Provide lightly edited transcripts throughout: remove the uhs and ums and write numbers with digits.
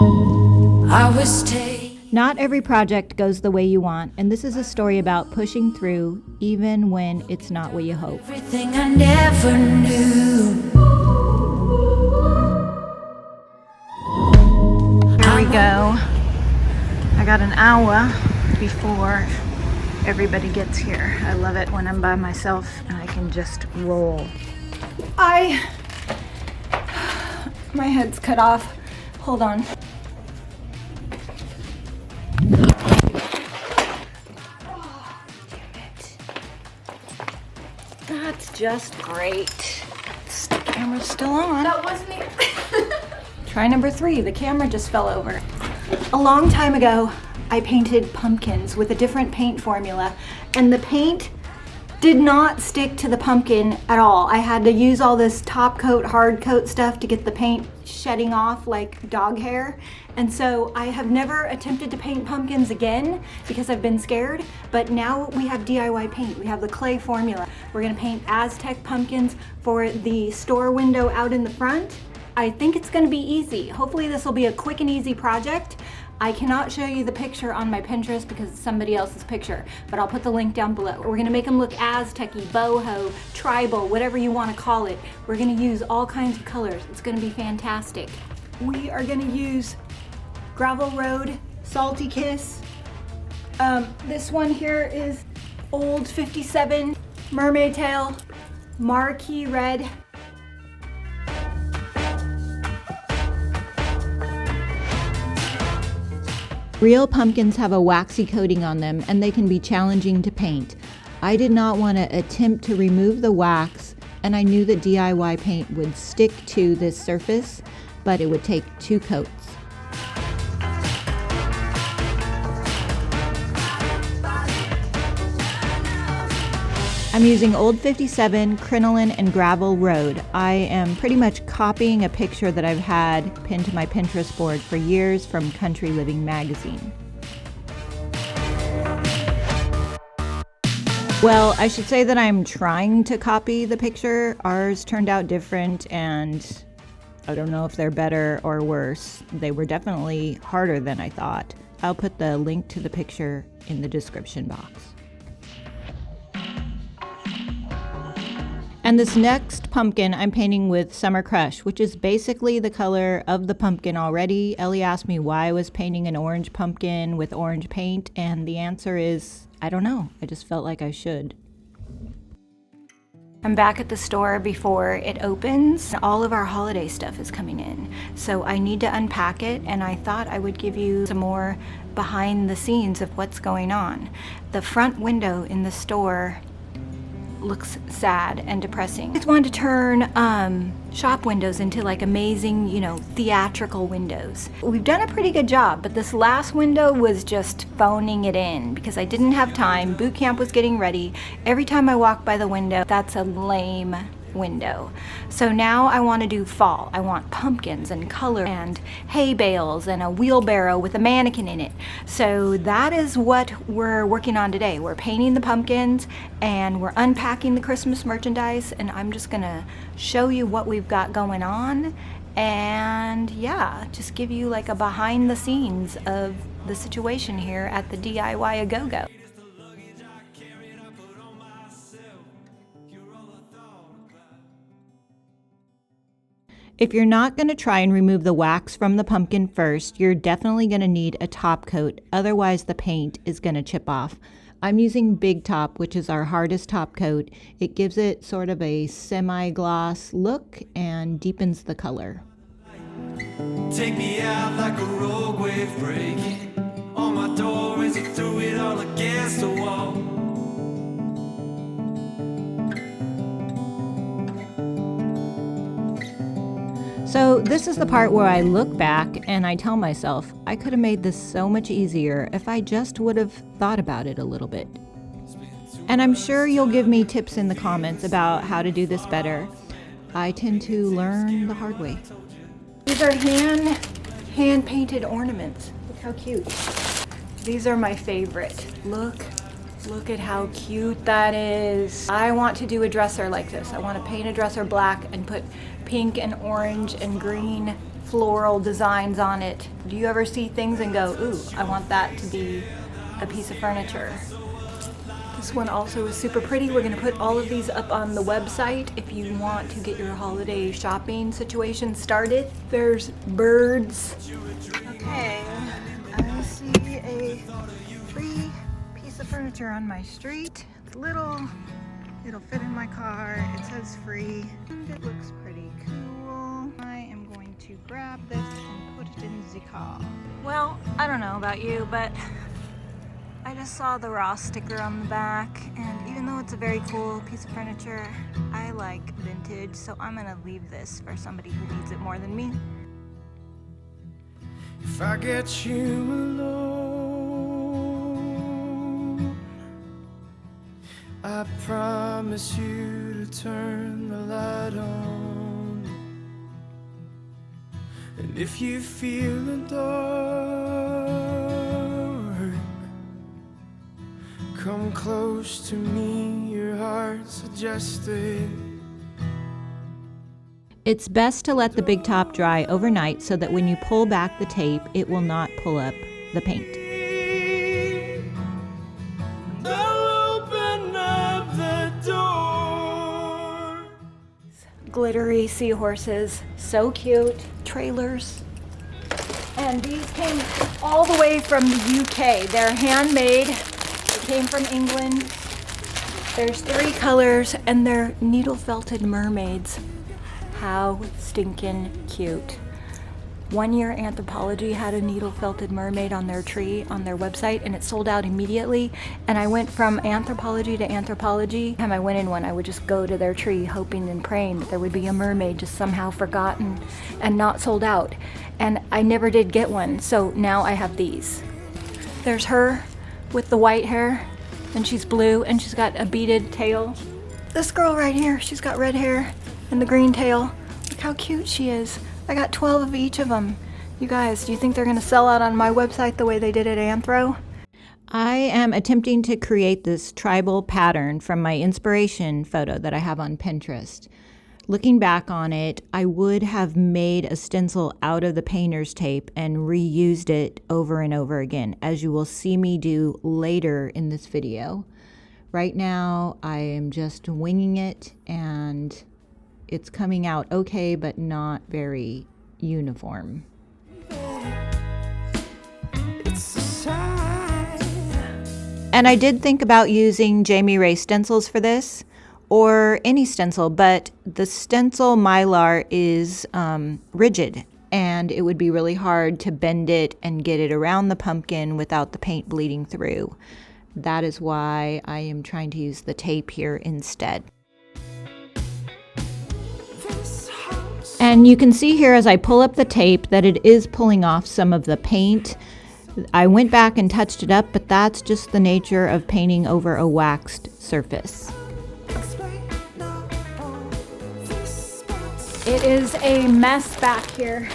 I was taken. Not every project goes the way you want, and this is a story about pushing through even when it's not what you hope. Everything I never knew. Here we go. I got an hour before everybody gets here. I love it when I'm by myself and I can just roll. My head's cut off. Hold on. Oh, damn it. That's just great. The camera's still on. That wasn't it. Try number 3. The camera just fell over. A long time ago, I painted pumpkins with a different paint formula, and the paint did not stick to the pumpkin at all. I had to use all this top coat, hard coat stuff to get the paint shedding off like dog hair. And so I have never attempted to paint pumpkins again because I've been scared, but now we have DIY paint. We have the clay formula. We're gonna paint Aztec pumpkins for the store window out in the front. I think it's gonna be easy. Hopefully this will be a quick and easy project. I cannot show you the picture on my Pinterest because it's somebody else's picture, but I'll put the link down below. We're gonna make them look Aztec-y, boho, tribal, whatever you wanna call it. We're gonna use all kinds of colors. It's gonna be fantastic. We are gonna use Gravel Road, Salty Kiss. This one here is Old 57, Mermaid Tail, Marquee Red. Real pumpkins have a waxy coating on them and they can be challenging to paint. I did not want to attempt to remove the wax, and I knew that DIY paint would stick to this surface, but it would take 2 coats. I'm using Old 57, Crinoline, and Gravel Road. I am pretty much copying a picture that I've had pinned to my Pinterest board for years from Country Living magazine. Well, I should say that I'm trying to copy the picture. Ours turned out different, and I don't know if they're better or worse. They were definitely harder than I thought. I'll put the link to the picture in the description box. And this next pumpkin I'm painting with Summer Crush, which is basically the color of the pumpkin already. Ellie asked me why I was painting an orange pumpkin with orange paint, and the answer is, I don't know. I just felt like I should. I'm back at the store before it opens. All of our holiday stuff is coming in, so I need to unpack it, and I thought I would give you some more behind the scenes of what's going on. The front window in the store looks sad and depressing. I just wanted to turn shop windows into like amazing, theatrical windows. We've done a pretty good job, but this last window was just phoning it in because I didn't have time. Boot camp was getting ready. Every time I walk by the window, that's a lame window. So now I want to do fall. I want pumpkins and color and hay bales and a wheelbarrow with a mannequin in it. So that is what we're working on today. We're painting the pumpkins and we're unpacking the Christmas merchandise, and I'm just gonna show you what we've got going on, and yeah, just give you like a behind the scenes of the situation here at the DIY A-Go-Go. If you're not going to try and remove the wax from the pumpkin first, you're definitely going to need a top coat, otherwise the paint is going to chip off. I'm using Big Top, which is our hardest top coat. It gives it sort of a semi-gloss look and deepens the color. Take me out like a rogue wave breaking on my door as you threw it all against the wall. So this is the part where I look back and I tell myself, I could have made this so much easier if I just would have thought about it a little bit. And I'm sure you'll give me tips in the comments about how to do this better. I tend to learn the hard way. These are hand-painted ornaments. Look how cute. These are my favorite. Look at how cute that is. I want to do a dresser like this. I want to paint a dresser black and put pink and orange and green floral designs on it. Do you ever see things and go, ooh, I want that to be a piece of furniture? This one also is super pretty. We're gonna put all of these up on the website if you want to get your holiday shopping situation started. There's birds. Okay, I see a free piece of furniture on my street. It's little, it'll fit in my car. It says free, and it looks pretty cool. I am going to grab this and put it in the car. Well, I don't know about you, but I just saw the Ross sticker on the back, and even though it's a very cool piece of furniture, I like vintage, so I'm gonna leave this for somebody who needs it more than me. If I get you alone, I promise you to turn the light on. And if you feel the dark, come close to me, your heart's adjusted. It's best to let the big top dry overnight so that when you pull back the tape, it will not pull up the paint. I'll open up the door. Glittery seahorses, so cute. Trailers. And these came all the way from the UK. They're handmade. They came from England. There's 3 colors and they're needle felted mermaids. How stinking cute. One year Anthropologie had a needle felted mermaid on their tree on their website and it sold out immediately, and I went from Anthropologie to Anthropologie. Every time I went in one, I would just go to their tree hoping and praying that there would be a mermaid just somehow forgotten and not sold out, and I never did get one, so now I have these. There's her with the white hair and she's blue and she's got a beaded tail. This girl right here, she's got red hair and the green tail. Look how cute she is. I got 12 of each of them. You guys, do you think they're gonna sell out on my website the way they did at Anthro? I am attempting to create this tribal pattern from my inspiration photo that I have on Pinterest. Looking back on it, I would have made a stencil out of the painter's tape and reused it over and over again, as you will see me do later in this video. Right now, I am just winging it, and it's coming out okay, but not very uniform. And I did think about using Jamie Ray stencils for this, or any stencil, but the stencil Mylar is rigid, and it would be really hard to bend it and get it around the pumpkin without the paint bleeding through. That is why I am trying to use the tape here instead. And you can see here as I pull up the tape that it is pulling off some of the paint. I went back and touched it up, but that's just the nature of painting over a waxed surface. It is a mess back here.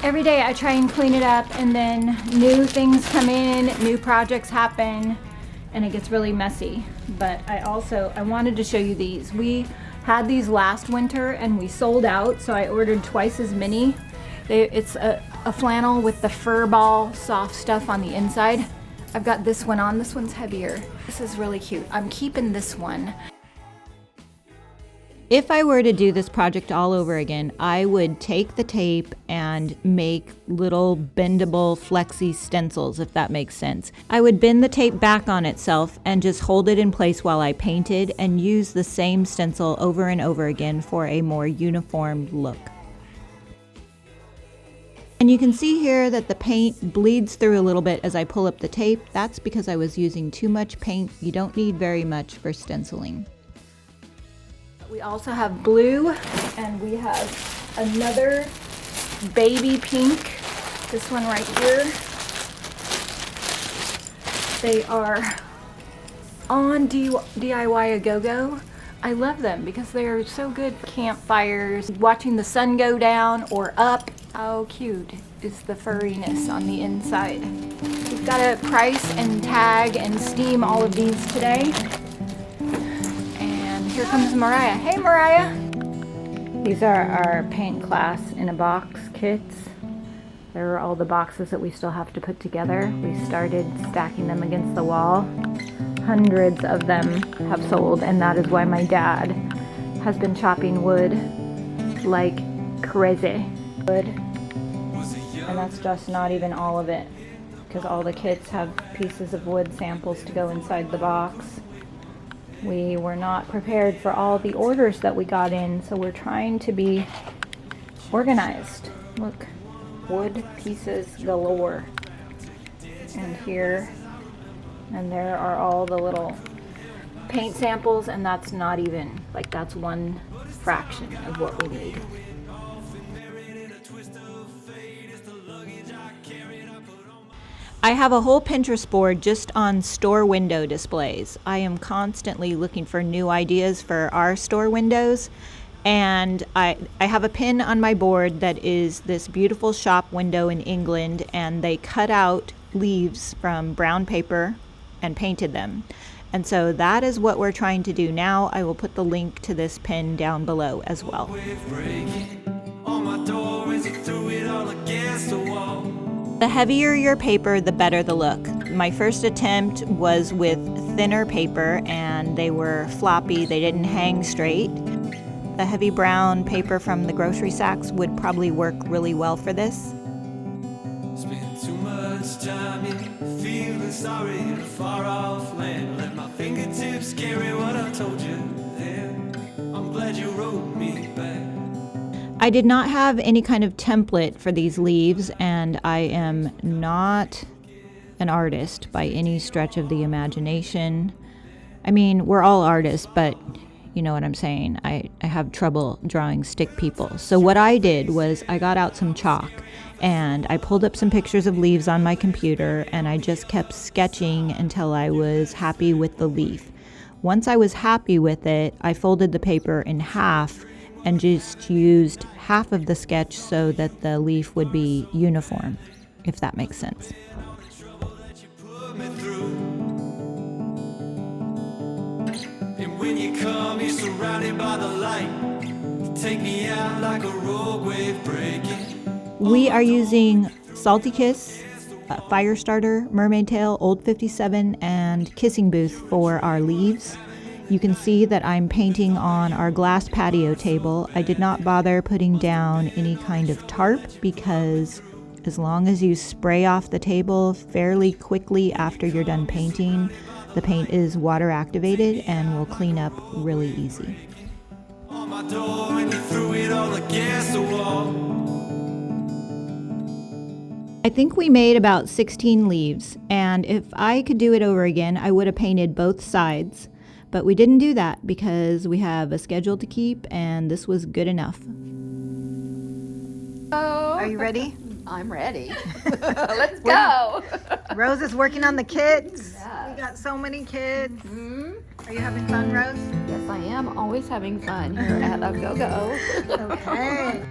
Every day I try and clean it up, and then new things come in, new projects happen, and it gets really messy. But I wanted to show you these. We had these last winter and we sold out, so I ordered twice as many. It's a flannel with the fur ball soft stuff on the inside. I've got this one on. This one's heavier. This is really cute. I'm keeping this one. If I were to do this project all over again, I would take the tape and make little bendable flexi stencils, if that makes sense. I would bend the tape back on itself and just hold it in place while I painted and use the same stencil over and over again for a more uniform look. And you can see here that the paint bleeds through a little bit as I pull up the tape. That's because I was using too much paint. You don't need very much for stenciling. We also have blue, and we have another baby pink. This one right here. They are on DIY A-Go-Go. I love them because they are so good for campfires, watching the sun go down or up. How cute is the furriness on the inside. We've got to price and tag and steam all of these today. Here comes Mariah. Hey, Mariah. These are our paint class in a box kits. There are all the boxes that we still have to put together. We started stacking them against the wall. Hundreds of them have sold, and that is why my dad has been chopping wood like crazy. Wood, and that's just not even all of it, because all the kits have pieces of wood samples to go inside the box. We were not prepared for all the orders that we got in, so we're trying to be organized. Look, wood pieces galore. And here and there are all the little paint samples, and that's not even, like, that's one fraction of what we need. I have a whole Pinterest board just on store window displays. I am constantly looking for new ideas for our store windows, and I have a pin on my board that is this beautiful shop window in England, and they cut out leaves from brown paper and painted them. And so that is what we're trying to do now. I will put the link to this pin down below as well. The heavier your paper, the better the look. My first attempt was with thinner paper, and they were floppy, they didn't hang straight. The heavy brown paper from the grocery sacks would probably work really well for this. Spend too much time in feeling sorry in a far off land. Let my fingertips carry what I told you there. I'm glad you wrote me back. I did not have any kind of template for these leaves, and I am not an artist by any stretch of the imagination. I mean, we're all artists, but you know what I'm saying. I have trouble drawing stick people. So what I did was I got out some chalk and I pulled up some pictures of leaves on my computer, and I just kept sketching until I was happy with the leaf. Once I was happy with it, I folded the paper in half and just used half of the sketch so that the leaf would be uniform, if that makes sense. And when you come, you're surrounded by the light. You take me out like a rogue wave breaking. We are using Salty Kiss, Fire Starter, Mermaid Tail, Old 57, and Kissing Booth for our leaves. You can see that I'm painting on our glass patio table. I did not bother putting down any kind of tarp because as long as you spray off the table fairly quickly after you're done painting, the paint is water activated and will clean up really easy. On my door and you threw it all against the wall. I think we made about 16 leaves, and if I could do it over again, I would have painted both sides. But we didn't do that because we have a schedule to keep, and this was good enough. Are you ready? I'm ready. Let's go. Rose is working on the kits. Yes. We got so many kids. Are you having fun, Rose? Yes, I am always having fun here at A Go Go. Okay.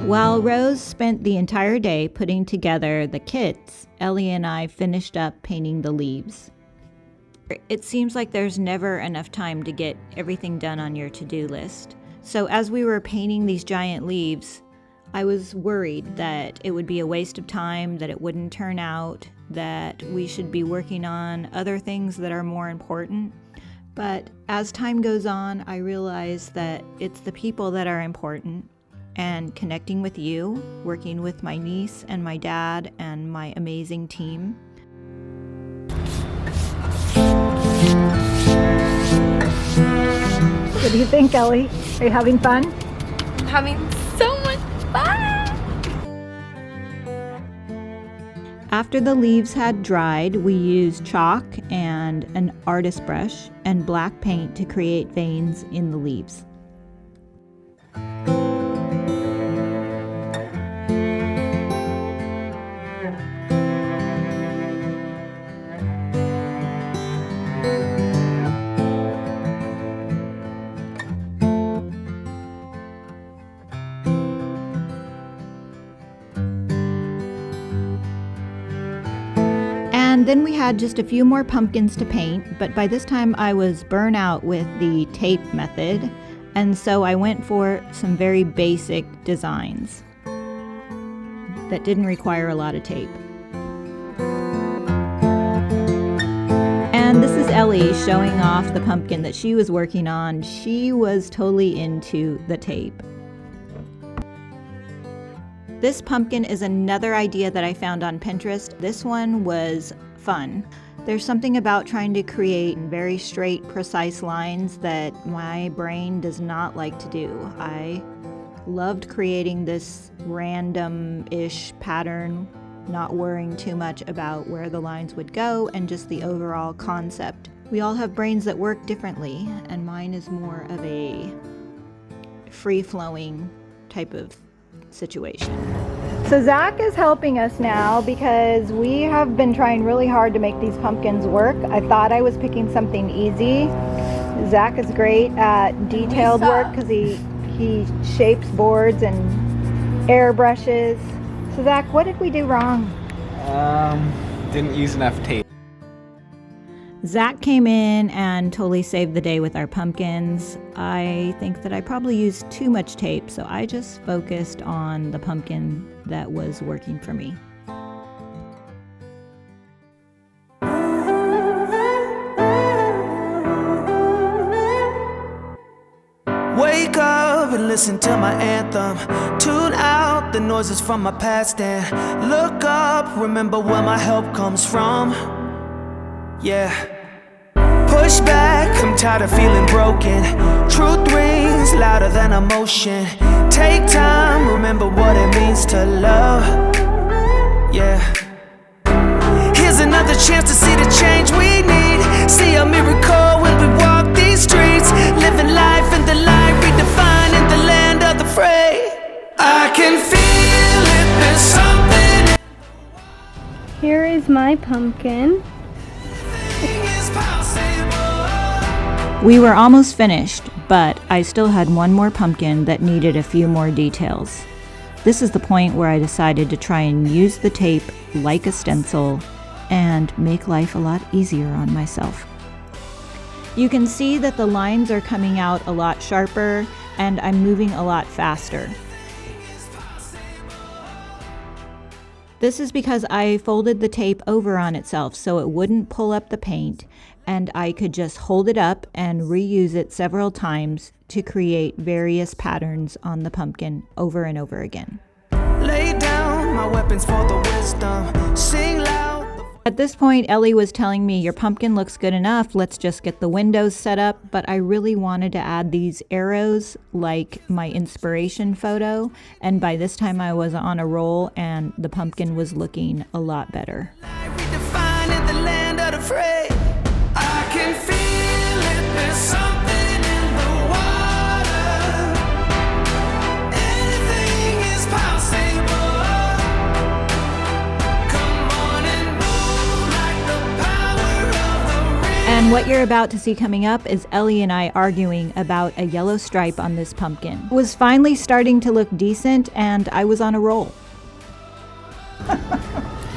While Rose spent the entire day putting together the kits, Ellie and I finished up painting the leaves. It seems like there's never enough time to get everything done on your to-do list. So as we were painting these giant leaves, I was worried that it would be a waste of time, that it wouldn't turn out, that we should be working on other things that are more important. But as time goes on, I realize that it's the people that are important, and connecting with you, working with my niece and my dad and my amazing team. What do you think, Ellie? Are you having fun? I'm having so much fun. After the leaves had dried, we used chalk and an artist brush and black paint to create veins in the leaves. And And then we had just a few more pumpkins to paint, but by this time I was burnt out with the tape method, and so I went for some very basic designs that didn't require a lot of tape. And this is Ellie showing off the pumpkin that she was working on. She was totally into the tape. This pumpkin is another idea that I found on Pinterest. This one was fun. There's something about trying to create very straight, precise lines that my brain does not like to do. I loved creating this random-ish pattern, not worrying too much about where the lines would go and just the overall concept. We all have brains that work differently, and mine is more of a free-flowing type of situation. So Zach is helping us now because we have been trying really hard to make these pumpkins work. I thought I was picking something easy. Zach is great at detailed work because he shapes boards and airbrushes. So Zach, what did we do wrong? Didn't use enough tape. Zach came in and totally saved the day with our pumpkins. I think that I probably used too much tape, so I just focused on the pumpkin that was working for me. Wake up and listen to my anthem. Tune out the noises from my past and look up, remember where my help comes from. Yeah. Push back, I'm tired of feeling broken. Truth rings louder than emotion. Take time, remember what it means to love. Yeah. Here's another chance to see the change we need. See a miracle when we walk these streets. Living life in the light, redefining the land of the free. I can feel it, there's something. Here is my pumpkin. Is possible. We were almost finished, but I still had one more pumpkin that needed a few more details. This is the point where I decided to try and use the tape like a stencil and make life a lot easier on myself. You can see that the lines are coming out a lot sharper and I'm moving a lot faster. This is because I folded the tape over on itself so it wouldn't pull up the paint, and I could just hold it up and reuse it several times to create various patterns on the pumpkin over and over again. Lay down my weapons for the wisdom. Sing loud. At this point, Ellie was telling me, your pumpkin looks good enough, let's just get the windows set up, but I really wanted to add these arrows like my inspiration photo, and by this time I was on a roll and the pumpkin was looking a lot better. Redefining the land of the free. I can feel it, there's something in the water. Anything is possible. Come on and move like the power of the ring. And what you're about to see coming up is Ellie and I arguing about a yellow stripe on this pumpkin. It was finally starting to look decent and I was on a roll.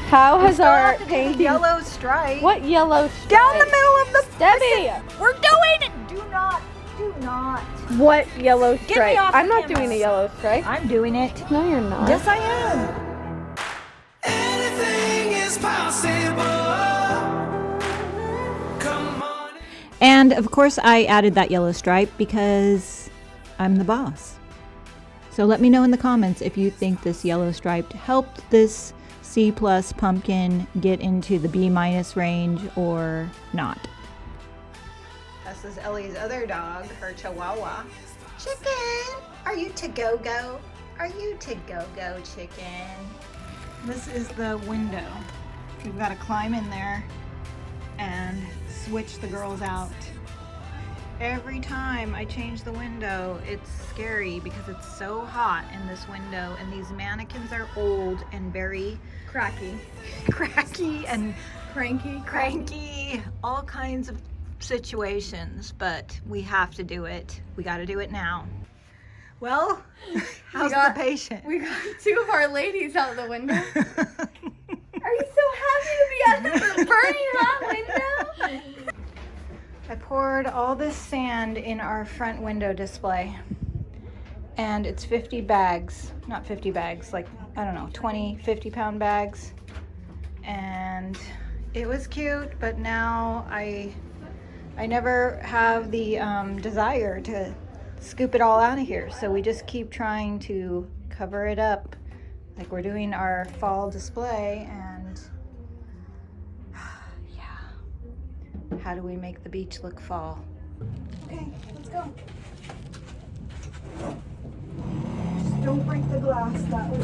How has our painting... Yellow stripe. What yellow stripe? Down the middle of the... Debbie! We're doing it! Do not. What yellow Get me stripe? off the I'm not camera. doing a yellow stripe. I'm doing it. No, you're not. Yes, I am. Anything is possible. Come on. And of course I added that yellow stripe because I'm the boss. So let me know in the comments if you think this yellow stripe helped this C+ pumpkin get into the B- range or not. This is Ellie's other dog, her Chihuahua. Chicken, are you to-go-go? Are you to-go-go, chicken? This is the window. We've got to climb in there and switch the girls out. Every time I change the window, it's scary because it's so hot in this window and these mannequins are old and very cracky and cranky, all kinds of situations, but we have to do it. We got to do it now. Well, how's the patient? We got two of our ladies out the window. Are you so happy to be out there, bro? burning that window? I poured all this sand in our front window display. And it's 50 bags, not 50 bags, like, I don't know, 20, 50-pound bags. And it was cute, but now I never have the desire to scoop it all out of here. So we just keep trying to cover it up like we're doing our fall display. And yeah, how do we make the beach look fall? Okay, let's go. Just don't break the glass. That was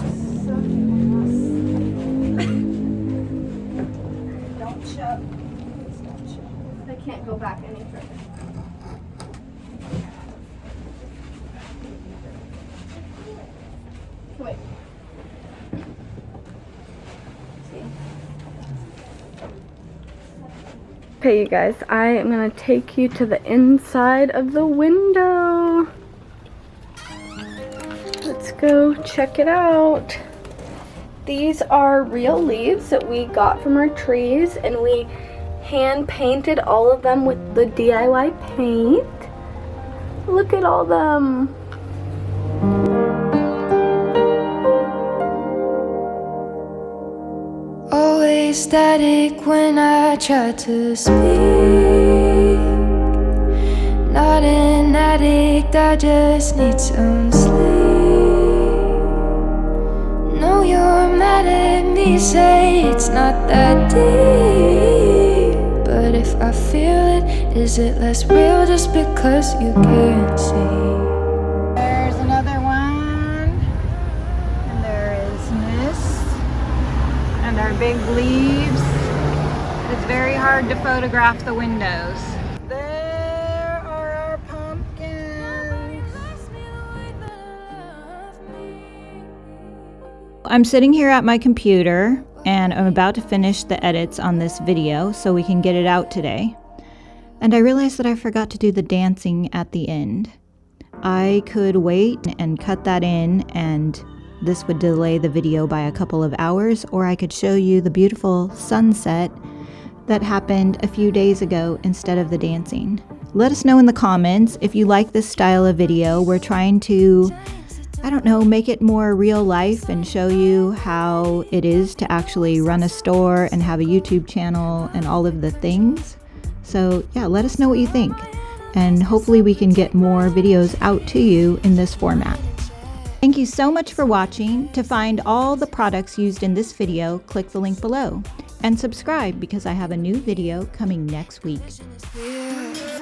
such a mess. Don't shove. Please don't shove. I can't go back any further. Wait. Okay, you guys, I am gonna take you to the inside of the window. Let's go check it out. These are real leaves that we got from our trees, and we hand painted all of them with the DIY paint. Look at all them. Always static when I try to speak. Not an addict, I just need some sleep. Know you're mad at me, say it's not that deep. But if I feel it, is it less real just because you can't see? There's another one. And there is mist. And our big leaves. It's very hard to photograph the windows. There are our pumpkins. I'm sitting here at my computer and I'm about to finish the edits on this video so we can get it out today. And I realized that I forgot to do the dancing at the end. I could wait and cut that in, and this would delay the video by a couple of hours, or I could show you the beautiful sunset that happened a few days ago instead of the dancing. Let us know in the comments if you like this style of video. We're trying to, I don't know, make it more real life and show you how it is to actually run a store and have a YouTube channel and all of the things. So yeah, let us know what you think. And hopefully we can get more videos out to you in this format. Thank you so much for watching. To find all the products used in this video, click the link below. And subscribe because I have a new video coming next week. Yeah.